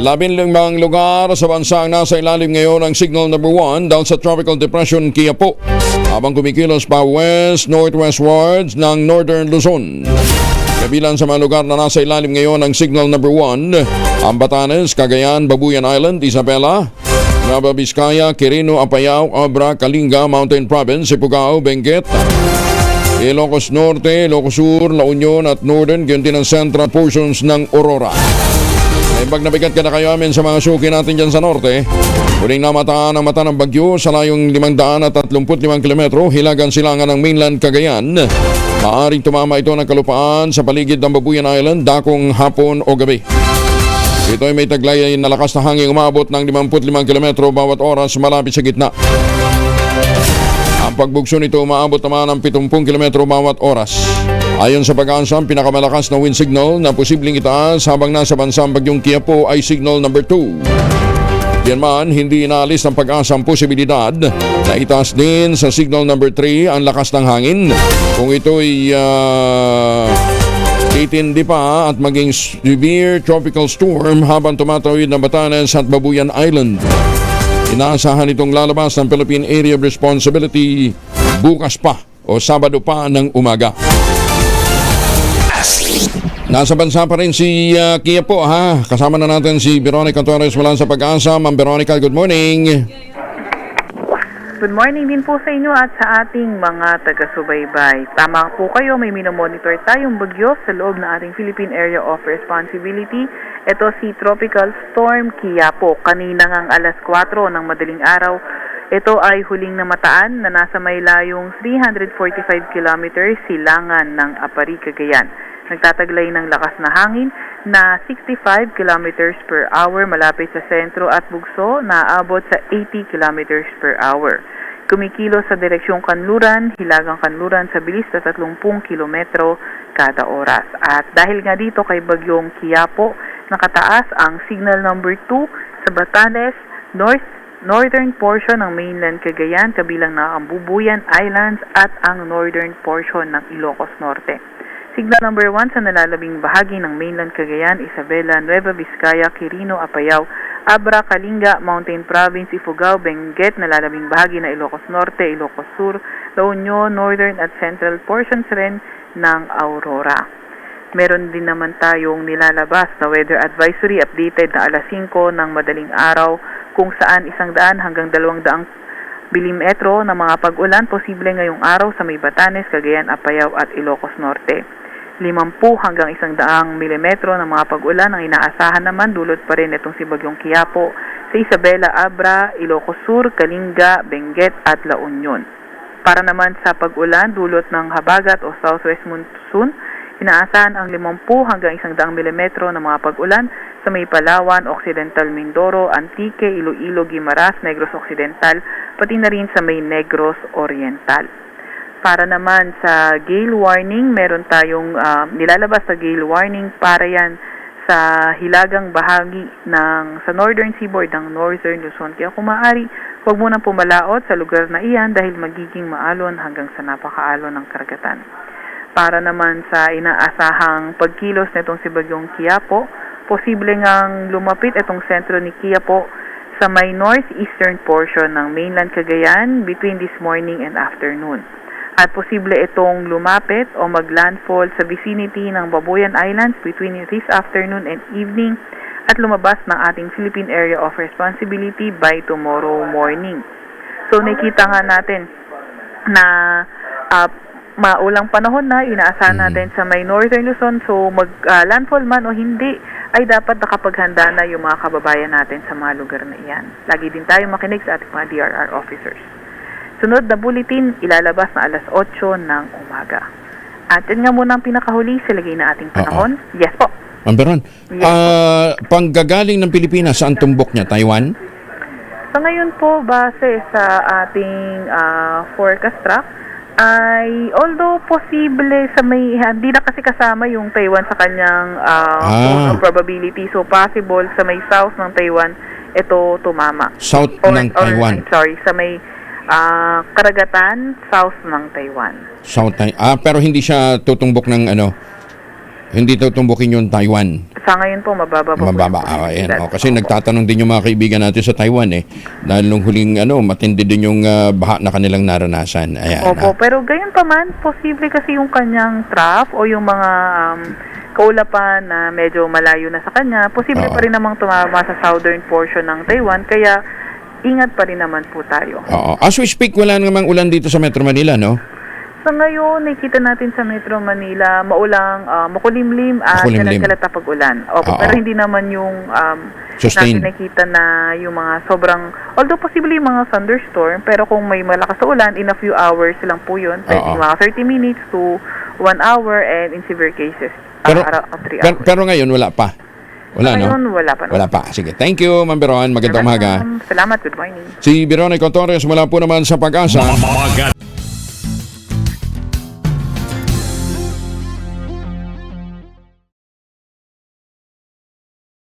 15 lugar sa bansa ang nasa ilalim ngayon ng signal number 1 dahil sa Tropical Depression Quiapo habang kumikilos pa west-northwestwards ng Northern Luzon. Kabilang sa mga lugar na nasa ilalim ngayon ng signal number 1, ang Batanes, Cagayan, Babuyan Island, Isabela, Nueva Vizcaya, Quirino, Apayao, Abra, Kalinga, Mountain Province, Ifugao, Benguet, Ilocos Norte, Ilocos Sur, La Union at Northern, gayon din ang central portions ng Aurora. Ay pag nabigat ka na kayo amin sa mga suki natin dyan sa norte, huling namataan ang mata ng bagyo sa layong 535 km, hilagan silangan ng mainland Cagayan. Maaring tumama ito ng kalupaan sa paligid ng Babuyan Island, dakong hapon o gabi. Ito ay may taglay na lakas na hangin umabot ng 55 km bawat oras malapit sa gitna. Ang pagbugso nito umaabot naman ng 70 km bawat oras. Ayon sa pag-asa, ang pinakamalakas na wind signal na posibleng itaas habang nasa bansa ang bagyong Quiapo ay signal number 2. Diyan man, hindi inaalis ng pag-asa ang posibilidad na itaas din sa signal number 3 ang lakas ng hangin kung ito'y titindi pa at maging severe tropical storm habang tumatawid ng Batanes at Babuyan Island. Inaasahan itong lalabas ng Philippine Area of Responsibility bukas pa o Sabado pa ng umaga. Nasa bansa pa rin si Quiapo ha. Kasama na natin si Veronica Torres mula sa Pag-asa. Ma'am Veronica, good morning. Good morning din po sa inyo at sa ating mga taga-subaybay. Tama po kayo, may minomonitor tayong bagyo sa loob ng ating Philippine Area of Responsibility. Ito si Tropical Storm Quiapo. Kanina ngang alas 4 ng madaling araw, ito ay huling namataan na nasa may layong 345 kilometers silangan ng Apari, Cagayan. Nagtataglay ng lakas na hangin na 65 kilometers per hour malapit sa sentro at bugso na aabot sa 80 kilometers per hour. Kumikilos sa direksyong kanluran, hilagang kanluran sa bilis na 30 kilometro kada oras. At dahil nga dito kay bagyong Quiapo, nakataas ang signal number 2 sa Batanes, northern portion ng mainland Cagayan, kabilang na ang Babuyan Islands at ang northern portion ng Ilocos Norte. Signal number 1 sa nalalabing bahagi ng mainland Cagayan, Isabela, Nueva Vizcaya, Quirino, Apayao, Abra, Kalinga, Mountain Province, Ifugao, Benguet, nalalabing bahagi ng Ilocos Norte, Ilocos Sur, La Union, Northern at Central portions rin ng Aurora. Meron din naman tayong nilalabas na weather advisory updated na alas 5 ng madaling araw kung saan 100 hanggang 200 milimetro ng mga pag-ulan posible ngayong araw sa may Batanes, Cagayan, Apayao at Ilocos Norte. 50 hanggang 100 milimetro ng mga pag-ulan ang inaasahan naman dulot pa rin itong si bagyong Quiapo sa Isabela, Abra, Ilocos Sur, Kalinga, Benguet at La Union. Para naman sa pag-ulan dulot ng habagat o southwest monsoon, inaasahan ang 50 hanggang 100 milimetro ng mga pag-ulan sa may Palawan, Occidental Mindoro, Antique, Iloilo, Guimaras, Negros Occidental, pati na rin sa may Negros Oriental. Para naman sa gale warning, meron tayong nilalabas sa gale warning para yan sa hilagang bahagi sa northern seaboard ng Northern Luzon. Kaya kung maaari, huwag mo nang pumalaot sa lugar na iyan dahil magiging maalon hanggang sa napakaalon ng karagatan. Para naman sa inaasahang pagkilos nitong si bagyong Quiapo, posible ngang lumapit itong sentro ni Quiapo sa may northeastern portion ng mainland Cagayan between this morning and afternoon. At posible itong lumapit o maglandfall sa vicinity ng Babuyan Islands between this afternoon and evening at lumabas ng ating Philippine Area of Responsibility by tomorrow morning. So nakita nga natin na maulang panahon na inaasahan natin sa may Northern Luzon, so landfall man o hindi ay dapat nakapaghanda na yung mga kababayan natin sa mga lugar na iyan. Lagi din tayo makinig sa ating mga DRR officers. Sunod na bulletin, ilalabas na alas 8 ng umaga. At yun nga muna ang pinakahuli sa lagay na ating panahon. Yes po. Ma'am Veron, panggagaling ng Pilipinas, saan tumbok niya? Taiwan? So ngayon po, base sa ating forecast track, ay although posible sa may, hindi na kasi kasama yung Taiwan sa kanyang probability. So possible sa may south ng Taiwan, ito tumama. South ng Taiwan? Sa may karagatan south ng Taiwan. Pero hindi siya tutumbok ng Hindi tutumbukin yung Taiwan. Sa ngayon po, mababa po. Mababa. po yung Ayan. posibilidad. Kasi nagtatanong din yung mga kaibigan natin sa Taiwan dahil nung huling matindi din yung baha na kanilang naranasan. Ayan. Opo, pero gayon pa man, posible kasi yung kanyang trough o yung mga kaulapan na medyo malayo na sa kanya, posible Oo. pa rin namang tumama sa southern portion ng Taiwan, kaya ingat pa rin naman po tayo. Oo. As we speak, wala namang ulan dito sa Metro Manila, no? Sa ngayon, nakikita natin sa Metro Manila, maulang, makulimlim at Makulimlim. kalat-kalat na pag-ulan. Opo, Oo. pero hindi naman yung Sustained. natin nakita na yung mga sobrang, although possibly yung mga thunderstorm, pero kung may malakas na ulan, in a few hours lang po yun. Pwede Oo. mga 30 minutes to 1 hour and in severe cases, Pero, 3 hours. pero ngayon, wala pa. Wala, no? Ngayon, wala pa. Wala pa. Sige. Thank you, Ma'am Biron. Magandang umaga. Salamat. Good morning. Si Veronica Torres mula po naman sa Pag-asa.